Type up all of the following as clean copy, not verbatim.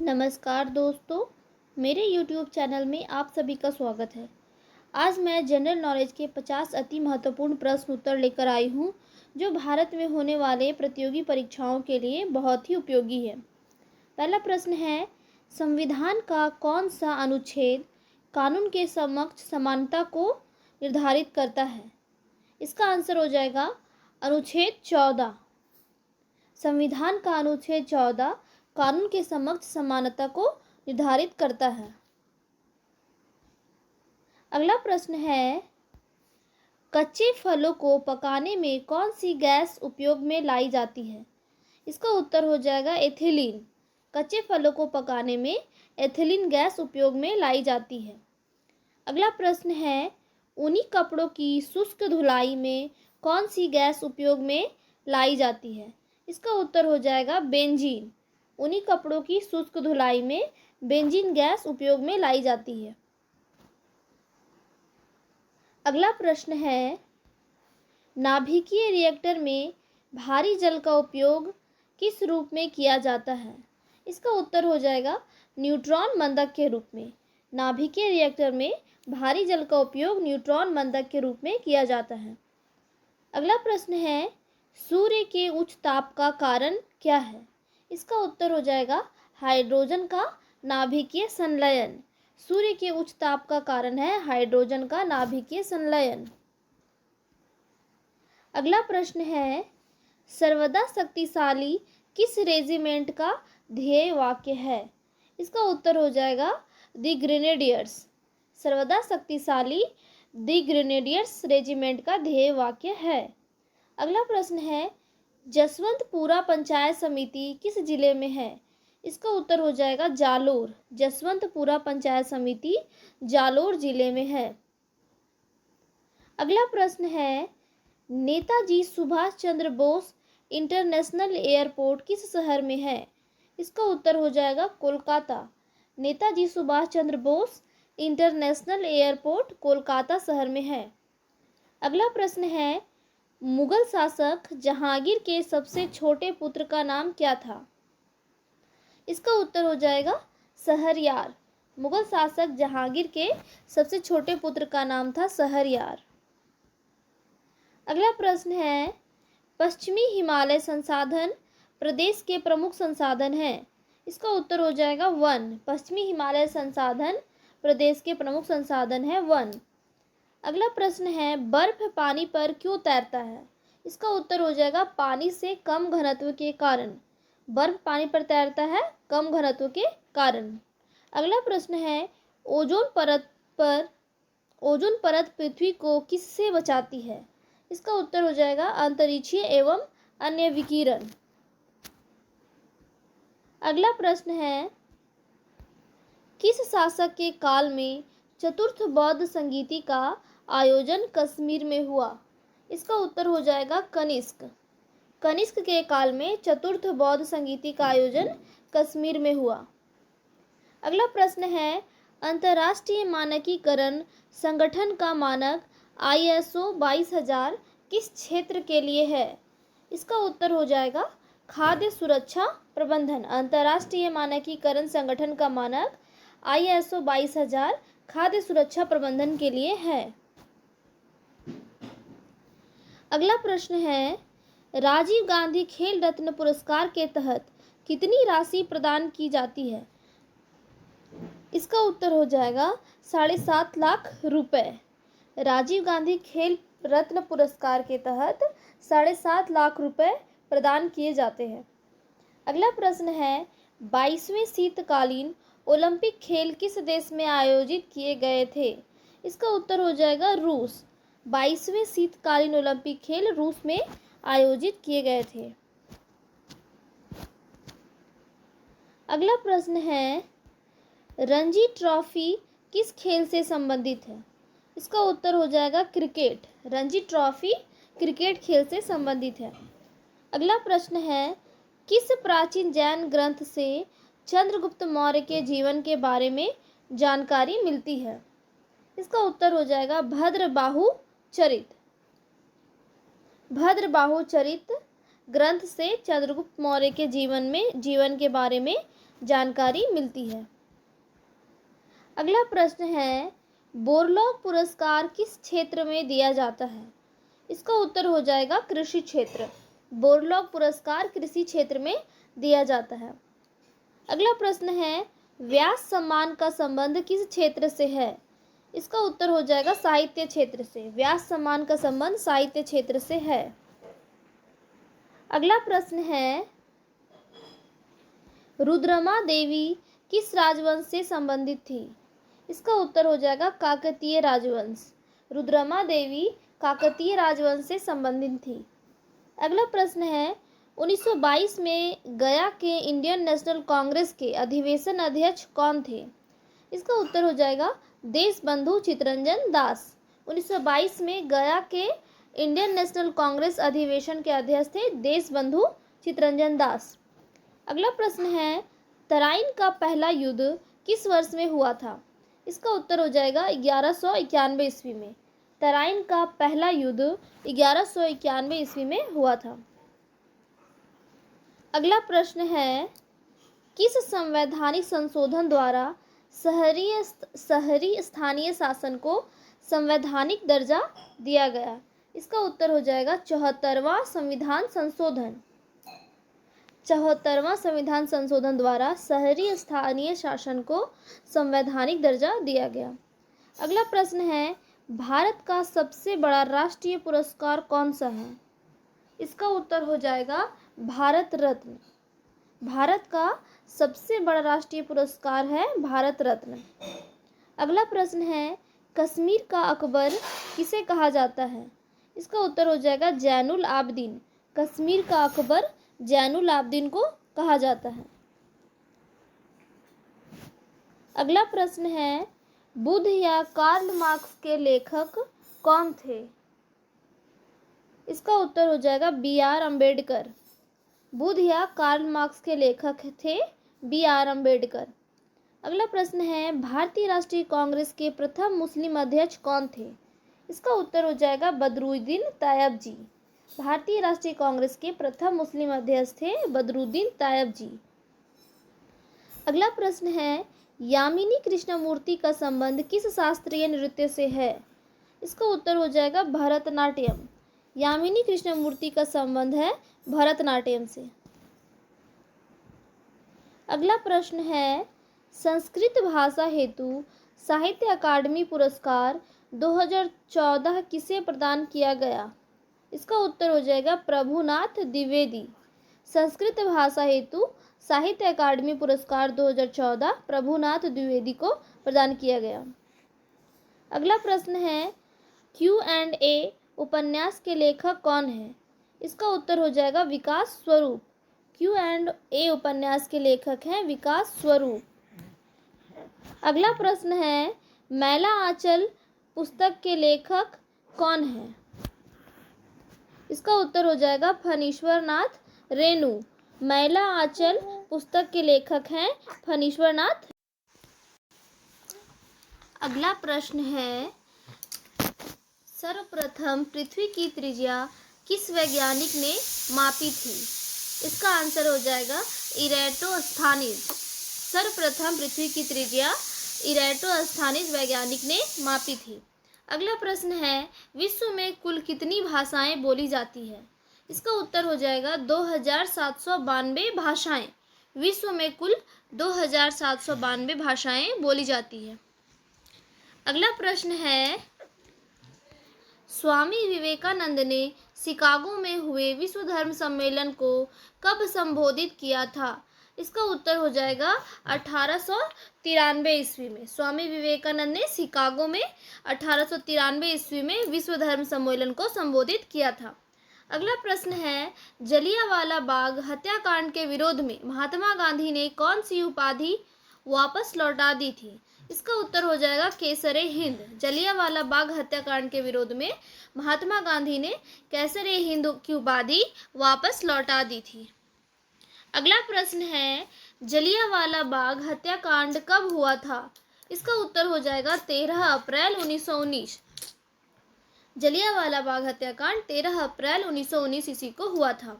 नमस्कार दोस्तों, मेरे YouTube चैनल में आप सभी का स्वागत है। आज मैं जनरल नॉलेज के 50 अति महत्वपूर्ण प्रश्न उत्तर लेकर आई हूँ, जो भारत में होने वाले प्रतियोगी परीक्षाओं के लिए बहुत ही उपयोगी है। पहला प्रश्न है, संविधान का कौन सा अनुच्छेद कानून के समक्ष समानता को निर्धारित करता है? इसका आंसर हो जाएगा अनुच्छेद 14। संविधान का अनुच्छेद 14 कानून के समक्ष समानता को निर्धारित करता है। अगला प्रश्न है, कच्चे फलों को पकाने में कौन सी गैस उपयोग में लाई जाती है? इसका उत्तर हो जाएगा एथिलीन। कच्चे फलों को पकाने में एथिलीन गैस उपयोग में लाई जाती है। अगला प्रश्न है, ऊनी कपड़ों की शुष्क धुलाई में कौन सी गैस उपयोग में लाई जाती है? इसका उत्तर हो जाएगा बेंजीन। ऊनी कपड़ों की शुष्क धुलाई में बेंजीन गैस उपयोग में लाई जाती है। अगला प्रश्न है, नाभिकीय रिएक्टर में भारी जल का उपयोग किस रूप में किया जाता है? इसका उत्तर हो जाएगा न्यूट्रॉन मंदक के रूप में। नाभिकीय रिएक्टर में भारी जल का उपयोग न्यूट्रॉन मंदक के रूप में किया जाता है। अगला प्रश्न है, सूर्य के उच्च ताप का कारण क्या है? इसका उत्तर हो जाएगा हाइड्रोजन का नाभिकीय संलयन। सूर्य के उच्च ताप का कारण है हाइड्रोजन का नाभिकीय संलयन। अगला प्रश्न है, सर्वदा शक्तिशाली किस रेजिमेंट का ध्येय वाक्य है? इसका उत्तर हो जाएगा द ग्रेनेडियर्स। सर्वदा शक्तिशाली द ग्रेनेडियर्स रेजिमेंट का ध्येय वाक्य है। अगला प्रश्न है, जसवंतपुरा पंचायत समिति किस जिले में है? इसका उत्तर हो जाएगा जालोर। जसवंतपुरा पंचायत समिति जालोर जिले में है। अगला प्रश्न है, नेताजी सुभाष चंद्र बोस इंटरनेशनल एयरपोर्ट किस शहर में है? इसका उत्तर हो जाएगा कोलकाता। नेताजी सुभाष चंद्र बोस इंटरनेशनल एयरपोर्ट कोलकाता शहर में है। अगला प्रश्न है, मुगल शासक जहांगीर के सबसे छोटे पुत्र का नाम क्या था? इसका उत्तर हो जाएगा शहरयार। मुगल शासक जहांगीर के सबसे छोटे पुत्र का नाम था शहरयार। अगला प्रश्न है, पश्चिमी हिमालय संसाधन प्रदेश के प्रमुख संसाधन हैं। इसका उत्तर हो जाएगा वन। पश्चिमी हिमालय संसाधन प्रदेश के प्रमुख संसाधन है वन। अगला प्रश्न है, बर्फ पानी पर क्यों तैरता है? इसका उत्तर हो जाएगा पानी से कम घनत्व के कारण। बर्फ पानी पर तैरता है कम घनत्व के कारण। अगला प्रश्न है, ओजोन परत पृथ्वी को किससे बचाती है? इसका उत्तर हो जाएगा अंतरिक्षीय एवं अन्य विकिरण। अगला प्रश्न है, किस शासक के काल में चतुर्थ बौद्ध संगीति का आयोजन कश्मीर में हुआ? इसका उत्तर हो जाएगा कनिष्क। कनिष्क के काल में चतुर्थ बौद्ध संगीति का आयोजन कश्मीर में हुआ। अगला प्रश्न है, अंतर्राष्ट्रीय मानकीकरण संगठन का मानक ISO 22000 किस क्षेत्र के लिए है? इसका उत्तर हो जाएगा खाद्य सुरक्षा प्रबंधन। अंतर्राष्ट्रीय मानकीकरण संगठन का मानक ISO 22000 खाद्य सुरक्षा प्रबंधन के लिए है। अगला प्रश्न है, राजीव गांधी खेल रत्न पुरस्कार के तहत कितनी राशि प्रदान की जाती है? इसका उत्तर हो जाएगा 7.5 लाख रुपए। राजीव गांधी खेल रत्न पुरस्कार के तहत 7.5 लाख रुपए प्रदान किए जाते हैं। अगला प्रश्न है, 22वें शीतकालीन ओलंपिक खेल किस देश में आयोजित किए गए थे? इसका उत्तर हो जाएगा रूस। 22वें शीतकालीन ओलंपिक खेल रूस में आयोजित किए गए थे। अगला प्रश्न है, रणजी ट्रॉफी किस खेल से संबंधित है? इसका उत्तर हो जाएगा क्रिकेट। रणजी ट्रॉफी क्रिकेट खेल से संबंधित है। अगला प्रश्न है, किस प्राचीन जैन ग्रंथ से चंद्रगुप्त मौर्य के जीवन के बारे में जानकारी मिलती है? इसका उत्तर हो जाएगा भद्रबाहु चरित। भद्रबाहु चरित ग्रंथ से चंद्रगुप्त मौर्य के जीवन के बारे में जानकारी मिलती है। अगला प्रश्न है, बोरलॉग पुरस्कार किस क्षेत्र में दिया जाता है? इसका उत्तर हो जाएगा कृषि क्षेत्र। बोरलॉग पुरस्कार कृषि क्षेत्र में दिया जाता है। अगला प्रश्न है, व्यास सम्मान का संबंध किस क्षेत्र से है? इसका उत्तर हो जाएगा साहित्य क्षेत्र से। व्यास सम्मान का संबंध साहित्य क्षेत्र से है। अगला प्रश्न है, रुद्रमा देवी किस राजवंश से संबंधित थी? इसका उत्तर हो जाएगा काकतीय राजवंश। रुद्रमा देवी काकतीय राजवंश से संबंधित थी। अगला प्रश्न है, 1922 में गया के इंडियन नेशनल कांग्रेस के अधिवेशन अध्यक्ष कौन थे? इसका उत्तर हो जाएगा देशबंधु चित्तरंजन दास। 1922 में गया के इंडियन नेशनल कांग्रेस अधिवेशन के अध्यक्ष थे देशबंधु चित्तरंजन दास। अगला प्रश्न है, तराइन का पहला युद्ध किस वर्ष में हुआ था? इसका उत्तर हो जाएगा 1191 ईस्वी में। तराइन का पहला युद्ध 1191 ईस्वी में हुआ था। अगला प्रश्न है, किस संवैधानिक संशोधन द्वारा शहरी स्थानीय शासन को संवैधानिक दर्जा दिया गया? इसका उत्तर हो जाएगा 74वां संविधान संशोधन। 74वां संविधान संशोधन द्वारा शहरी स्थानीय शासन को संवैधानिक दर्जा दिया गया। अगला प्रश्न है, भारत का सबसे बड़ा राष्ट्रीय पुरस्कार कौन सा है? इसका उत्तर हो जाएगा भारत रत्न। भारत का सबसे बड़ा राष्ट्रीय पुरस्कार है भारत रत्न। अगला प्रश्न है, कश्मीर का अकबर किसे कहा जाता है? इसका उत्तर हो जाएगा जैनुल आबदीन। कश्मीर का अकबर जैनुल आबदीन को कहा जाता है। अगला प्रश्न है, बुद्ध या कार्ल मार्क्स के लेखक कौन थे? इसका उत्तर हो जाएगा B.R. अम्बेडकर। बुद्ध या कार्ल मार्क्स के लेखक थे B.R. अम्बेडकर। अगला प्रश्न है, भारतीय राष्ट्रीय कांग्रेस के प्रथम मुस्लिम अध्यक्ष कौन थे? इसका उत्तर हो जाएगा बदरुद्दीन तायब जी। भारतीय राष्ट्रीय कांग्रेस के प्रथम मुस्लिम अध्यक्ष थे बदरुद्दीन तायब जी। अगला प्रश्न है, यामिनी कृष्णमूर्ति का संबंध किस शास्त्रीय नृत्य से है? इसका उत्तर हो जाएगा भरतनाट्यम। यामिनी कृष्णमूर्ति का संबंध है भरतनाट्यम से। अगला प्रश्न है, संस्कृत भाषा हेतु साहित्य अकादमी पुरस्कार 2014 किसे प्रदान किया गया? इसका उत्तर हो जाएगा प्रभुनाथ द्विवेदी। संस्कृत भाषा हेतु साहित्य अकादमी पुरस्कार 2014 प्रभुनाथ द्विवेदी को प्रदान किया गया। अगला प्रश्न है, Q&A उपन्यास के लेखक कौन है? इसका उत्तर हो जाएगा विकास स्वरूप। Q&A उपन्यास के लेखक हैं विकास स्वरूप। अगला प्रश्न है, मैला आंचल पुस्तक के लेखक कौन है? इसका उत्तर हो जाएगा फणीश्वर नाथ रेणु। मैला आंचल पुस्तक के लेखक हैं फणीश्वर नाथ। अगला प्रश्न है, सर्वप्रथम पृथ्वी की त्रिज्या किस वैज्ञानिक ने मापी थी? इसका आंसर हो जाएगा इरेटोस्थानीज। सर्वप्रथम पृथ्वी की त्रिज्या इरेटोस्थानीज वैज्ञानिक ने मापी थी। अगला प्रश्न है, विश्व में कुल कितनी भाषाएं बोली जाती है? इसका उत्तर हो जाएगा 2792 भाषाएं। विश्व में कुल 2792 भाषाएं बोली जाती है। अगला प्रश्न है, स्वामी विवेकानंद ने शिकागो में हुए विश्व धर्म सम्मेलन को कब संबोधित किया था? इसका उत्तर हो जाएगा 1893 ईस्वी में। स्वामी विवेकानंद ने शिकागो में 1893 ईस्वी में विश्व धर्म सम्मेलन को संबोधित किया था। अगला प्रश्न है, जलियांवाला बाग हत्याकांड के विरोध में महात्मा गांधी ने कौन सी उपाधि वापस लौटा दी थी? इसका उत्तर हो जाएगा केसरे हिंद। जलियांवाला बाग हत्याकांड के विरोध में महात्मा गांधी ने केसरे हिंद की उपाधि वापस लौटा दी थी। अगला प्रश्न है, जलियांवाला बाग हत्याकांड कब हुआ था? इसका उत्तर हो जाएगा 13 अप्रैल 1919। जलियांवाला बाग हत्याकांड 13 अप्रैल 1919 ईस्वी को हुआ था।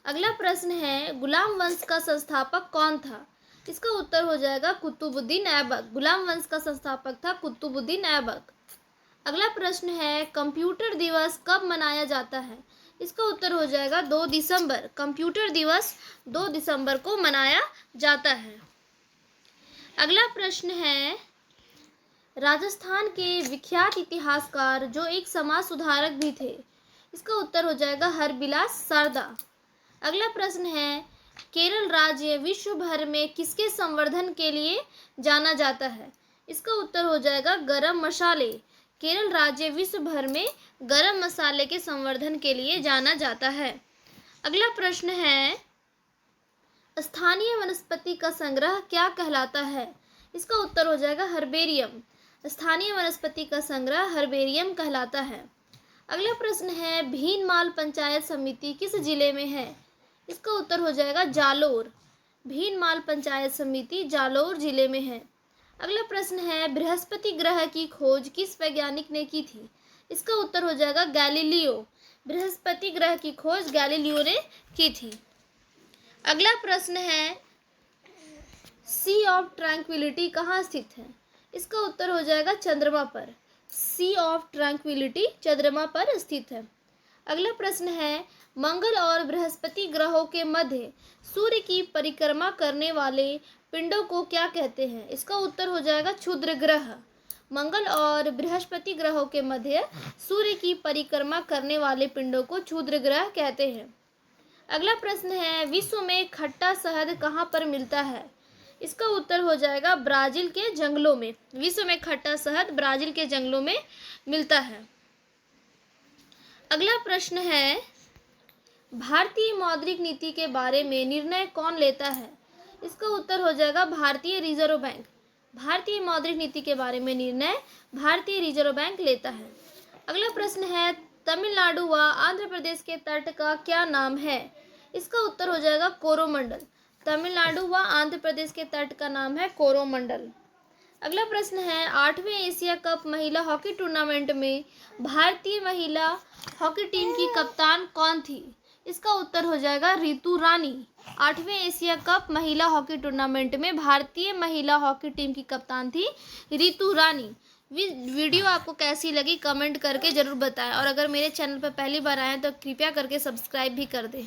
अगला प्रश्न है, गुलाम वंश का संस्थापक कौन था? इसका उत्तर हो जाएगा कुतुबुद्दीन ऐबक। गुलाम वंश का संस्थापक था कुतुबुद्दीन ऐबक। अगला प्रश्न है, कंप्यूटर दिवस कब मनाया जाता है? इसका उत्तर हो जाएगा 2 दिसंबर। कंप्यूटर दिवस 2 दिसंबर को मनाया जाता है। अगला प्रश्न है, राजस्थान के विख्यात इतिहासकार जो एक समाज सुधारक भी थे, इसका उत्तर हो जाएगा हरबिलास सारदा। अगला प्रश्न है, केरल राज्य विश्व भर में किसके संवर्धन के लिए जाना जाता है? इसका उत्तर हो जाएगा गरम मसाले। केरल राज्य विश्व भर में गरम मसाले के संवर्धन के लिए जाना जाता है। अगला प्रश्न है, स्थानीय वनस्पति का संग्रह क्या कहलाता है? इसका उत्तर हो जाएगा हर्बेरियम। स्थानीय वनस्पति का संग्रह हर्बेरियम कहलाता है। अगला प्रश्न है, भीनमाल पंचायत समिति किस जिले में है? इसका उत्तर हो जाएगा जालोर। भीनमाल पंचायत समिति जालोर जिले में है। अगला प्रश्न है, बृहस्पति ग्रह की खोज किस वैज्ञानिक ने की थी? इसका उत्तर हो जाएगा गैलीलियो। बृहस्पति ग्रह की खोज गैलीलियो ने की थी। अगला प्रश्न है, सी ऑफ ट्रैंक्विलिटी कहाँ स्थित है? इसका उत्तर हो जाएगा चंद्रमा पर। सी ऑफ ट्रैंक्विलिटी चंद्रमा पर स्थित है। अगला प्रश्न है, मंगल और बृहस्पति ग्रहों के मध्य सूर्य की परिक्रमा करने वाले पिंडों को क्या कहते हैं? इसका उत्तर हो जाएगा क्षुद्र ग्रह। मंगल और बृहस्पति ग्रहों के मध्य सूर्य की परिक्रमा करने वाले पिंडों को क्षुद्र ग्रह कहते हैं। अगला प्रश्न है, विश्व में खट्टा शहद कहाँ पर मिलता है? इसका उत्तर हो जाएगा ब्राजील के जंगलों में। विश्व में खट्टा शहद ब्राजील के जंगलों में मिलता है। अगला प्रश्न है, भारतीय मौद्रिक नीति के बारे में निर्णय कौन लेता है? इसका उत्तर हो जाएगा भारतीय रिजर्व बैंक। भारतीय मौद्रिक नीति के बारे में निर्णय भारतीय रिजर्व बैंक लेता है। अगला प्रश्न है, तमिलनाडु व आंध्र प्रदेश के तट का क्या नाम है? इसका उत्तर हो जाएगा कोरोमंडल। तमिलनाडु व आंध्र प्रदेश के तट का नाम है कोरोमंडल। अगला प्रश्न है, 8वें एशिया कप महिला हॉकी टूर्नामेंट में भारतीय महिला हॉकी टीम की कप्तान कौन थी? इसका उत्तर हो जाएगा रितु रानी। 8वें एशिया कप महिला हॉकी टूर्नामेंट में भारतीय महिला हॉकी टीम की कप्तान थी रितु रानी। वीडियो आपको कैसी लगी कमेंट करके ज़रूर बताएं, और अगर मेरे चैनल पर पहली बार आए तो कृपया करके सब्सक्राइब भी कर दें।